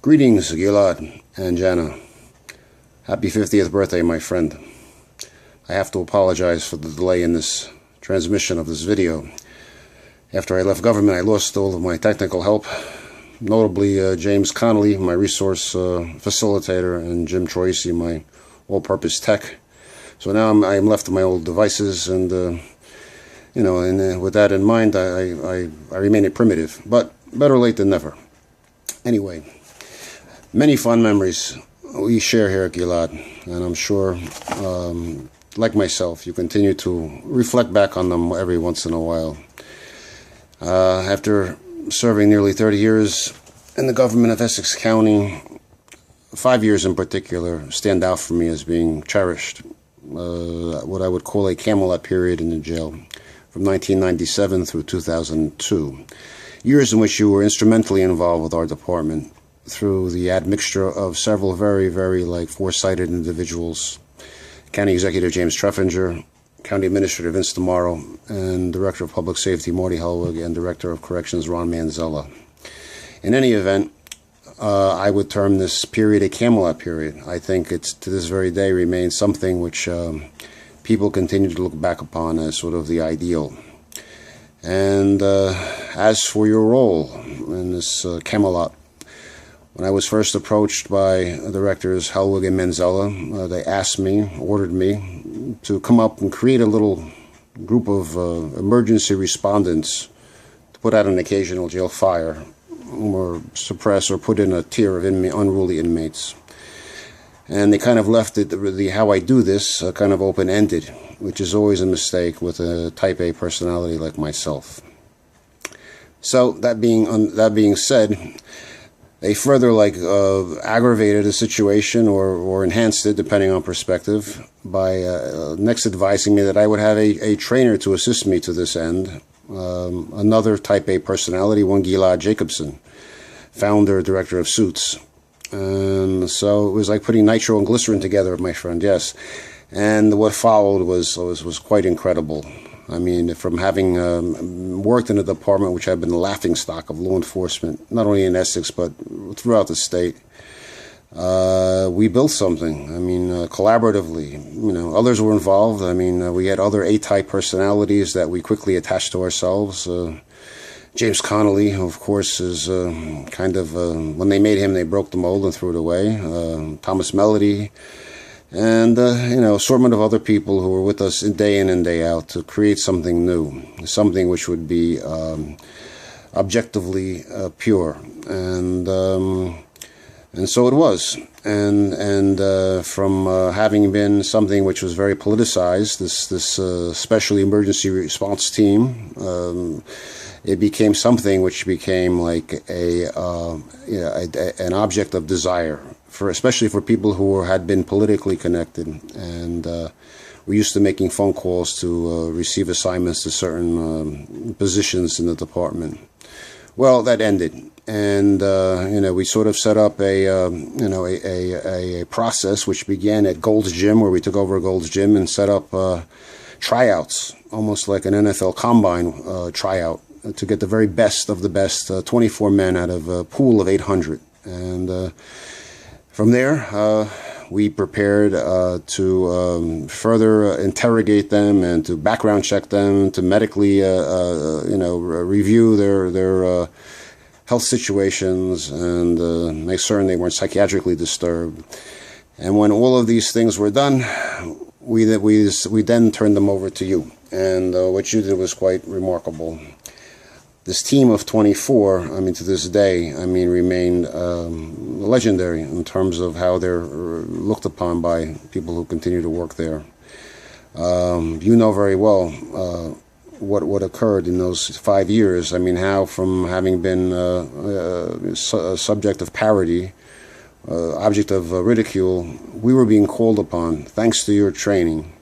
Greetings, Gilad and Jana. Happy 50th birthday, my friend. I have to apologize for the delay in this transmission of this video. After I left government, I lost all of my technical help, notably James Connolly, my resource facilitator, and Jim Troisi, my all-purpose tech. So now I'm left to my old devices, and with that in mind, I remain a primitive, but better late than never. Anyway, many fond memories we share here at Gilad, and I'm sure, like myself, you continue to reflect back on them every once in a while. After serving nearly 30 years in the government of Essex County, 5 years in particular stand out for me as being cherished. What I would call a Camelot period in the jail, from 1997 through 2002. Years in which you were instrumentally involved with our department through the admixture of several very, very foresighted individuals. County Executive James Treffinger, County Administrator Vince DeMauro, and Director of Public Safety Marty Helwig, and Director of Corrections Ron Manzella. In any event, I would term this period a Camelot period. I think it's, to this very day, remains something which people continue to look back upon as sort of the ideal. And as for your role in this Camelot, when I was first approached by Directors Helwig and Manzella, they asked me, ordered me, to come up and create a little group of emergency respondents to put out an occasional jail fire or suppress or put in a tier of unruly inmates. And they kind of left it, how I do this, kind of open-ended, which is always a mistake with a type A personality like myself. So that being said, they further aggravated the situation or enhanced it, depending on perspective, by next advising me that I would have a trainer to assist me to this end. Another type A personality, one Gilad Jacobson, founder, director of Suits. And so it was like putting nitro and glycerin together, my friend, yes. And what followed was quite incredible. I mean, from having worked in a department which had been the laughingstock of law enforcement, not only in Essex, but throughout the state, we built something. I mean, collaboratively. Others were involved. I mean, we had other A-type personalities that we quickly attached to ourselves. James Connolly, of course, is when they made him, they broke the mold and threw it away. Thomas Melody, and assortment of other people who were with us day in and day out to create something new, something which would be objectively pure, and so it was. And from having been something which was very politicized, this special emergency response team, it became something which became like an object of desire, especially for people who had been politically connected, and we're used to making phone calls to receive assignments to certain positions in the department. Well, that ended, and we sort of set up a process which began at Gold's Gym, where we took over Gold's Gym and set up tryouts, almost like an NFL Combine tryout, to get the very best of the best, 24 men out of a pool of 800. And from there, we prepared to further interrogate them and to background check them, to medically, review their health situations and make certain they weren't psychiatrically disturbed. And when all of these things were done, we then turned them over to you. And what you did was quite remarkable. This team of 24, to this day, remained legendary in terms of how they're looked upon by people who continue to work there. You know very well what occurred in those 5 years. How from having been a subject of parody, object of ridicule, we were being called upon, thanks to your training,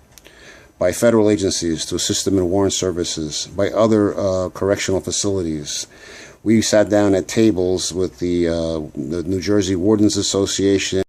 by federal agencies to assist them in warrant services, by other correctional facilities. We sat down at tables with the New Jersey Wardens Association,